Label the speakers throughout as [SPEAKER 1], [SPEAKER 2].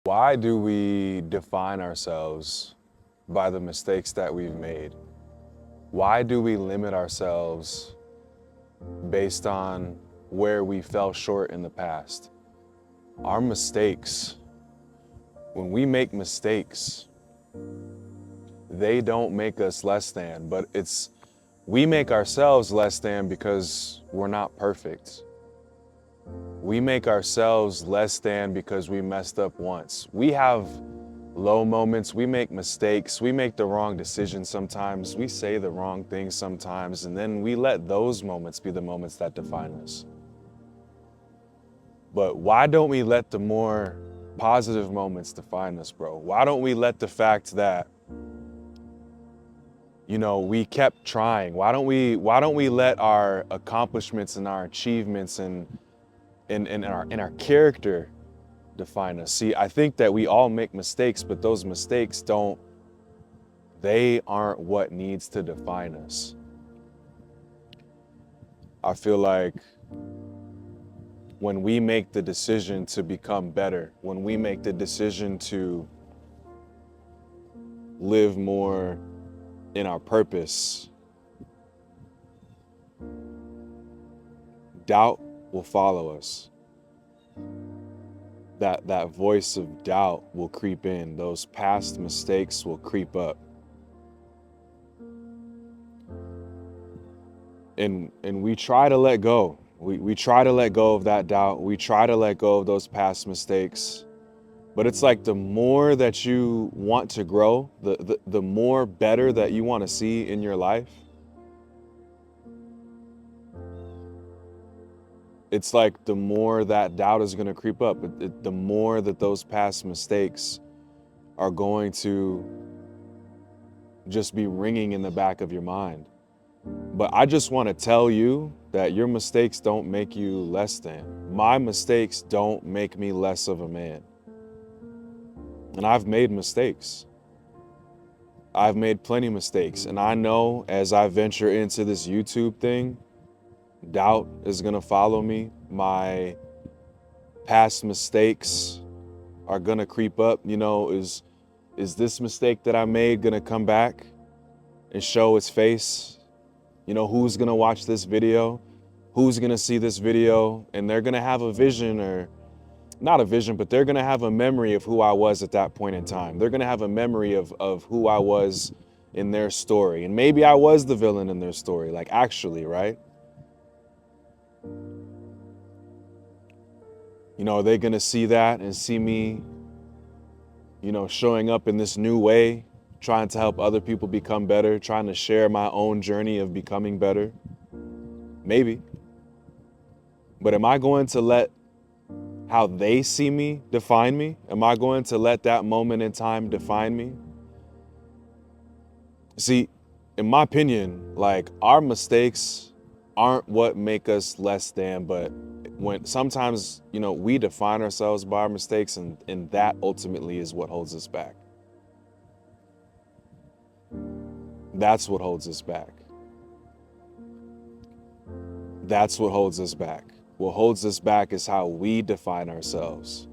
[SPEAKER 1] Why do we define ourselves by the mistakes that we've made? Why do we limit ourselves based on where we fell short in the past? Our mistakes, when we make mistakes, they don't make us less than, but we make ourselves less than because we're not perfect. We make ourselves less than because we messed up once. We have low moments, we make mistakes, we make the wrong decisions sometimes, we say the wrong things sometimes, and then we let those moments be the moments that define us. But why don't we let the more positive moments define us, bro? Why don't we let the fact that, we kept trying? Why don't we let our accomplishments and our achievements and our character define us? See, I think that we all make mistakes, but those mistakes they aren't what needs to define us. I feel like when we make the decision to become better, when we make the decision to live more in our purpose, doubt will follow us. That voice of doubt will creep in. Those past mistakes will creep up. And we try to let go. We try to let go of that doubt. We try to let go of those past mistakes. But it's like the more that you want to grow, the more better that you want to see in your life, it's like the more that doubt is going to creep up. The more that those past mistakes are going to just be ringing in the back of your mind. But I just want to tell you that your mistakes don't make you less than. My mistakes don't make me less of a man. And I've made mistakes. I've made plenty of mistakes. And I know as I venture into this YouTube thing, doubt is going to follow me. My past mistakes are going to creep up. Is this mistake that I made going to come back and show its face? Who's going to watch this video? Who's going to see this video? And they're going to have a vision, or not a vision, but they're going to have a memory of who I was at that point in time. They're going to have a memory of who I was in their story. And maybe I was the villain in their story, like actually, right? Are they going to see that and see me, showing up in this new way, trying to help other people become better, trying to share my own journey of becoming better? Maybe. But am I going to let how they see me define me? Am I going to let that moment in time define me? See, in my opinion, like, our mistakes aren't what make us less than, but when sometimes, we define ourselves by our mistakes, and that ultimately is what holds us back. That's what holds us back. That's what holds us back. What holds us back is how we define ourselves.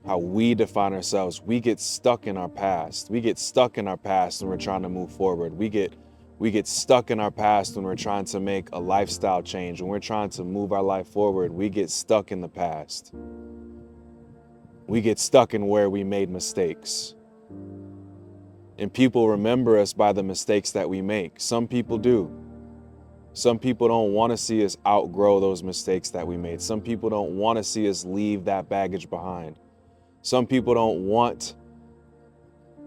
[SPEAKER 1] How we define ourselves. We get stuck in our past. We get stuck in our past when we're trying to move forward. We get stuck in our past when we're trying to make a lifestyle change. When we're trying to move our life forward, we get stuck in the past. We get stuck in where we made mistakes. And people remember us by the mistakes that we make. Some people do. Some people don't want to see us outgrow those mistakes that we made. Some people don't want to see us leave that baggage behind. Some people don't want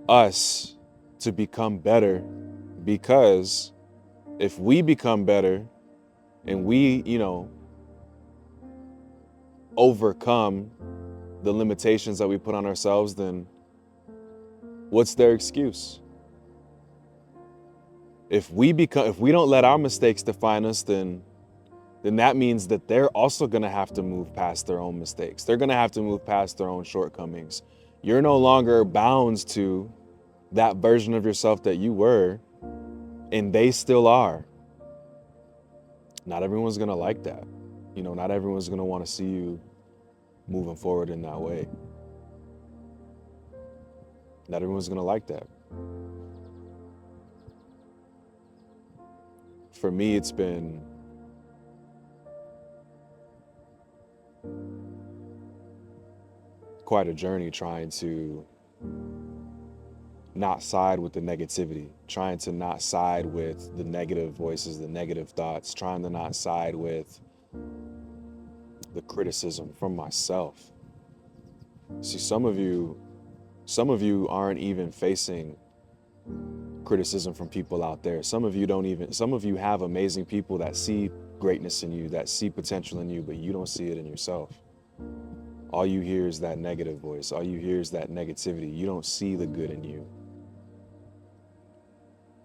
[SPEAKER 1] us to become better, because if we become better and we, overcome the limitations that we put on ourselves, then what's their excuse? If we don't let our mistakes define us, then that means that they're also going to have to move past their own mistakes. They're going to have to move past their own shortcomings. You're no longer bound to that version of yourself that you were, and they still are. Not everyone's going to like that. Not everyone's going to want to see you moving forward in that way. Not everyone's going to like that. For me, it's been quite a journey trying to not side with the negativity, trying to not side with the negative voices, the negative thoughts, trying to not side with the criticism from myself. See, some of you aren't even facing criticism from people out there. Some of you have amazing people that see greatness in you, that see potential in you, but you don't see it in yourself. All you hear is that negative voice. All you hear is that negativity. You don't see the good in you.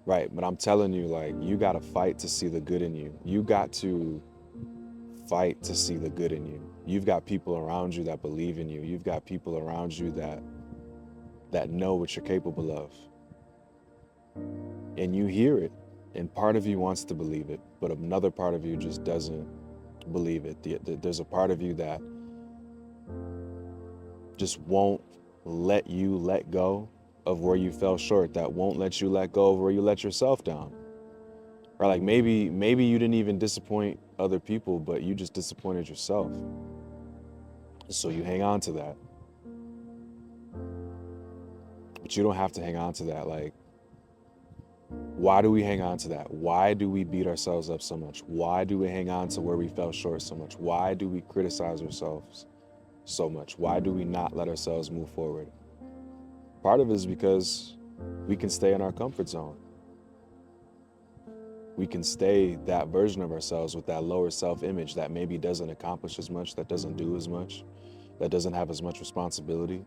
[SPEAKER 1] Right, but I'm telling you, like, you got to fight to see the good in you. You got to fight to see the good in you. You've got people around you that believe in you. You've got people around you that know what you're capable of. And you hear it, and part of you wants to believe it, but another part of you just doesn't believe it. There's a part of you that just won't let you let go of where you fell short, that won't let you let go of where you let yourself down. Or like maybe you didn't even disappoint other people, but you just disappointed yourself. So you hang on to that. But you don't have to hang on to that. Like, why do we hang on to that? Why do we beat ourselves up so much? Why do we hang on to where we fell short so much? Why do we criticize ourselves so much? Why do we not let ourselves move forward? Part of it is because we can stay in our comfort zone. We can stay that version of ourselves with that lower self-image that maybe doesn't accomplish as much, that doesn't do as much, that doesn't have as much responsibility.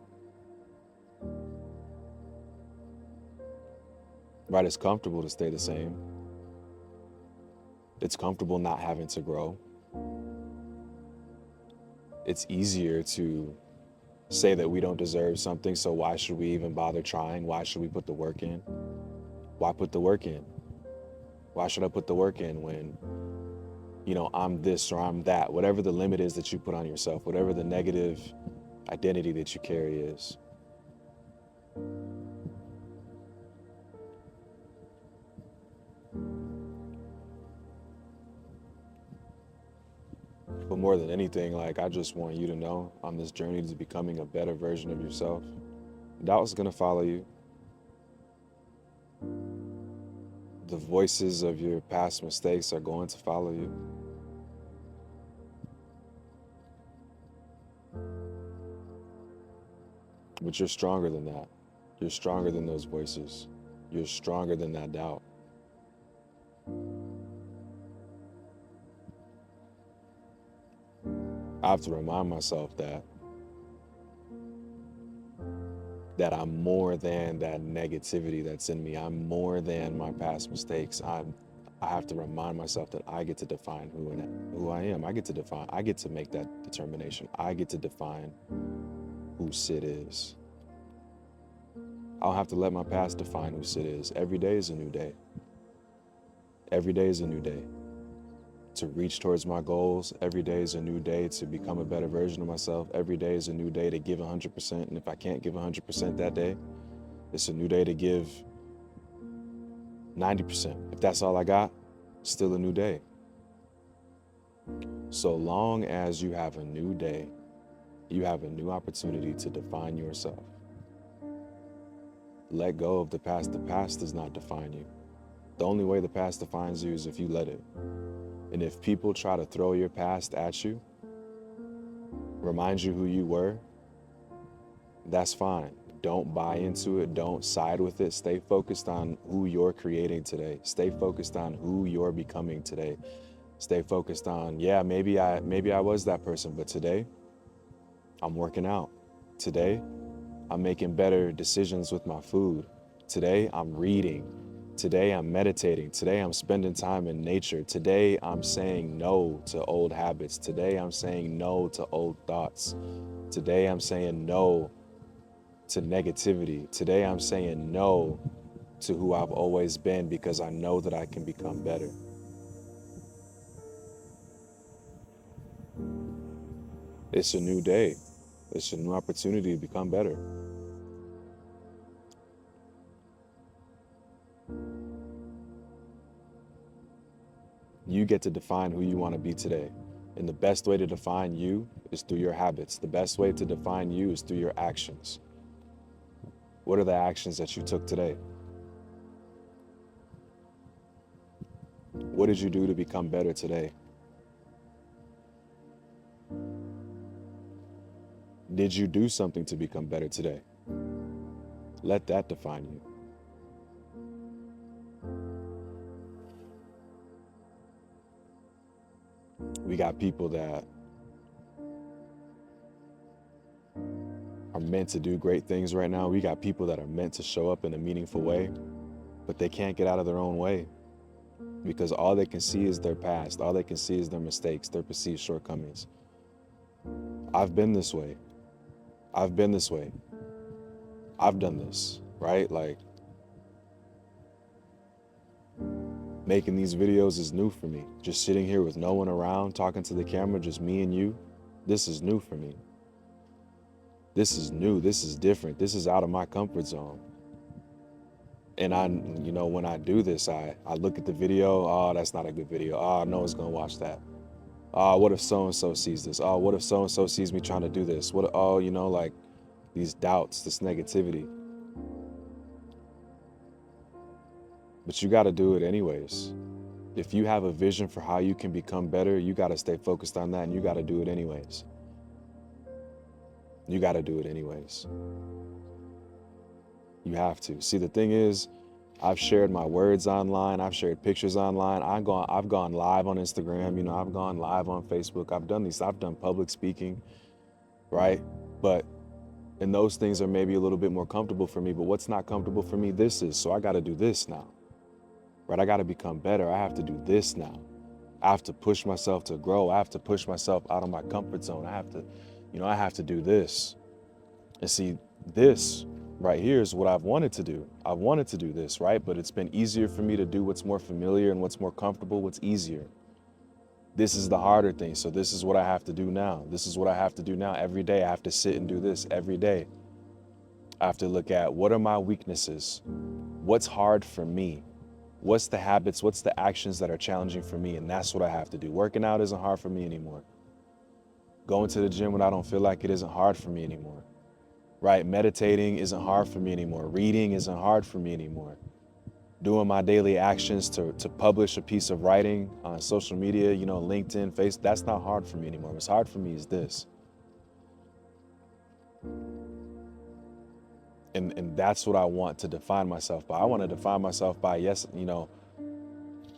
[SPEAKER 1] Right? It's comfortable to stay the same. It's comfortable not having to grow. It's easier to say that we don't deserve something, so why should we even bother trying? Why should we put the work in? Why put the work in? Why should I put the work in when, I'm this or I'm that? Whatever the limit is that you put on yourself, whatever the negative identity that you carry is. But more than anything, like, I just want you to know, on this journey to becoming a better version of yourself, doubt's gonna follow you. The voices of your past mistakes are going to follow you. But you're stronger than that. You're stronger than those voices. You're stronger than that doubt. I have to remind myself that I'm more than that negativity that's in me. I'm more than my past mistakes. I have to remind myself that I get to define who I am. I get to make that determination. I get to define who Sid is. I don't have to let my past define who Sid is. Every day is a new day. Every day is a new day. To reach towards my goals, every day is a new day to become a better version of myself. Every day is a new day to give 100%. And if I can't give 100% that day, it's a new day to give 90%. If that's all I got, still a new day. So long as you have a new day, you have a new opportunity to define yourself. Let go of the past. The past does not define you. The only way the past defines you is if you let it. And if people try to throw your past at you, remind you who you were, that's fine. Don't buy into it. Don't side with it. Stay focused on who you're creating today. Stay focused on who you're becoming today. Stay focused on, maybe I was that person, but today I'm working out. Today I'm making better decisions with my food. Today I'm reading. Today I'm meditating. Today I'm spending time in nature. Today I'm saying no to old habits. Today I'm saying no to old thoughts. Today I'm saying no to negativity. Today I'm saying no to who I've always been because I know that I can become better. It's a new day. It's a new opportunity to become better. You get to define who you want to be today. And the best way to define you is through your habits. The best way to define you is through your actions. What are the actions that you took today? What did you do to become better today? Did you do something to become better today? Let that define you. We got people that are meant to do great things right now. We got people that are meant to show up in a meaningful way, but they can't get out of their own way because all they can see is their past. All they can see is their mistakes, their perceived shortcomings. I've been this way. I've been this way. I've done this, right? Like, making these videos is new for me. Just sitting here with no one around, talking to the camera, just me and you. This is new for me. This is new. This is different. This is out of my comfort zone. And when I do this, I look at the video. Oh, that's not a good video. Oh, no one's gonna watch that. Oh, what if so-and-so sees this? Oh, what if so-and-so sees me trying to do this? Like these doubts, this negativity. But you gotta do it anyways. If you have a vision for how you can become better, you gotta stay focused on that and you gotta do it anyways. You gotta do it anyways. You have to. See, the thing is, I've shared my words online. I've shared pictures online. I've gone live on Instagram. I've gone live on Facebook. I've done public speaking, right? And those things are maybe a little bit more comfortable for me, but what's not comfortable for me, this is. So I got to do this now, right? I got to become better. I have to do this now. I have to push myself to grow. I have to push myself out of my comfort zone. I have to do this. And see, this right here is what I've wanted to do. I wanted to do this, right? But it's been easier for me to do what's more familiar and what's more comfortable, what's easier. This is the harder thing. So this is what I have to do now. This is what I have to do now. Every day I have to sit and do this every day. I have to look at what are my weaknesses? What's hard for me? What's the habits? What's the actions that are challenging for me? And that's what I have to do. Working out isn't hard for me anymore. Going to the gym when I don't feel like it isn't hard for me anymore. Right? Meditating isn't hard for me anymore. Reading isn't hard for me anymore. Doing my daily actions to publish a piece of writing on social media, LinkedIn, Facebook, that's not hard for me anymore. What's hard for me is this. And that's what I want to define myself by. I want to define myself by, yes,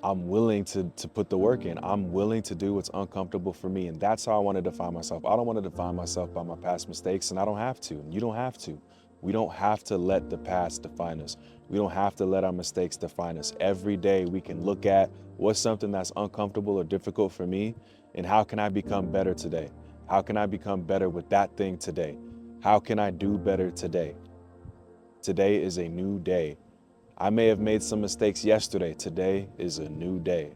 [SPEAKER 1] I'm willing to put the work in. I'm willing to do what's uncomfortable for me. And that's how I want to define myself. I don't want to define myself by my past mistakes, and I don't have to. And you don't have to. We don't have to let the past define us. We don't have to let our mistakes define us. Every day we can look at what's something that's uncomfortable or difficult for me, and how can I become better today? How can I become better with that thing today? How can I do better today? Today is a new day. I may have made some mistakes yesterday. Today is a new day.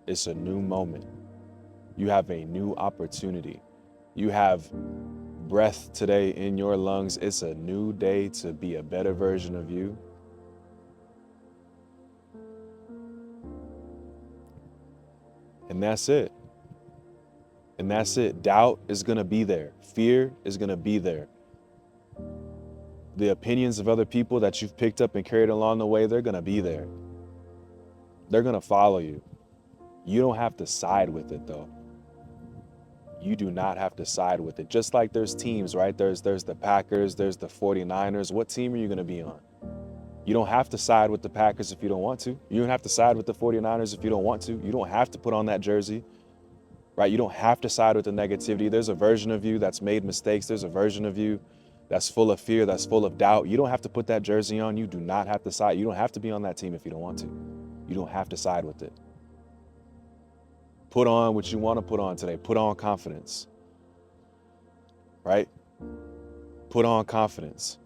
[SPEAKER 1] It's a new moment. You have a new opportunity. You have breath today in your lungs. It's a new day to be a better version of you. And that's it. And that's it. Doubt is going to be there. Fear is going to be there. The opinions of other people that you've picked up and carried along the way, they're going to be there. They're going to follow you. You don't have to side with it, though. You do not have to side with it. Just like there's teams, right? There's the Packers, there's the 49ers. What team are you going to be on? You don't have to side with the Packers if you don't want to. You don't have to side with the 49ers if you don't want to. You don't have to put on that jersey, right? You don't have to side with the negativity. There's a version of you that's made mistakes. There's a version of you that's full of fear, that's full of doubt. You don't have to put that jersey on. You do not have to side. You don't have to be on that team if you don't want to. You don't have to side with it. Put on what you want to put on today. Put on confidence, right? Put on confidence.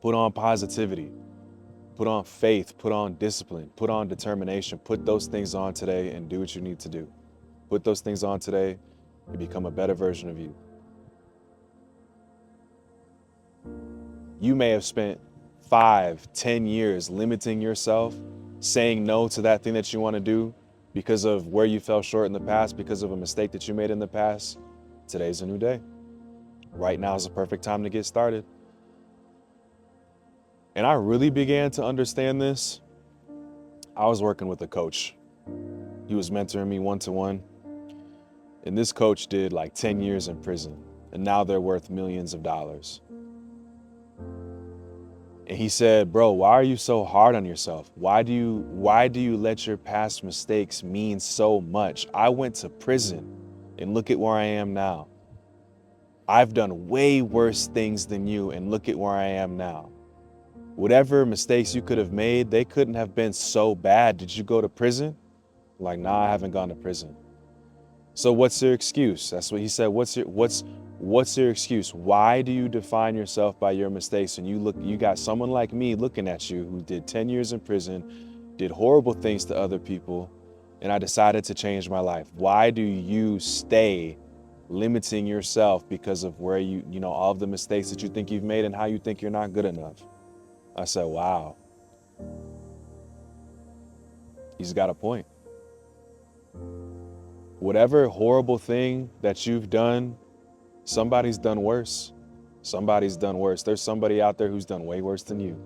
[SPEAKER 1] Put on positivity. Put on faith. Put on discipline. Put on determination. Put those things on today and do what you need to do. Put those things on today and become a better version of you. You may have spent 5, 10 years limiting yourself, saying no to that thing that you want to do because of where you fell short in the past, because of a mistake that you made in the past. Today's a new day. Right now is the perfect time to get started. And I really began to understand this. I was working with a coach. He was mentoring me one-to-one. And this coach did like 10 years in prison. And now they're worth millions of dollars. And he said, bro, why are you so hard on yourself? Why do you let your past mistakes mean so much? I went to prison and look at where I am now. I've done way worse things than you and look at where I am now. Whatever mistakes you could have made, they couldn't have been so bad. Did you go to prison? Like, nah, I haven't gone to prison. So what's your excuse? That's what he said. What's your excuse? Why do you define yourself by your mistakes? And you got someone like me looking at you who did 10 years in prison, did horrible things to other people, and I decided to change my life. Why do you stay limiting yourself because of where all of the mistakes that you think you've made and how you think you're not good enough? I said, wow. He's got a point. Whatever horrible thing that you've done, somebody's done worse. Somebody's done worse. There's somebody out there who's done way worse than you.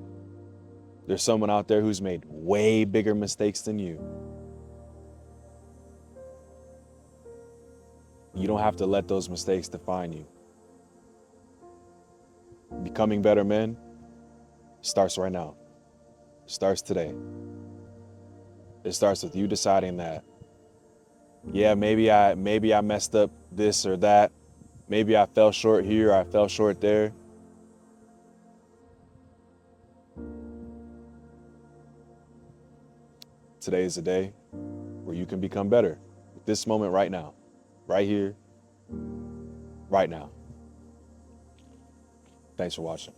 [SPEAKER 1] There's someone out there who's made way bigger mistakes than you. You don't have to let those mistakes define you. Becoming better men starts right now. Starts today. It starts with you deciding that, yeah, maybe I messed up this or that. Maybe I fell short here, I fell short there. Today is the day where you can become better. This moment right now. Right here. Right now. Thanks for watching.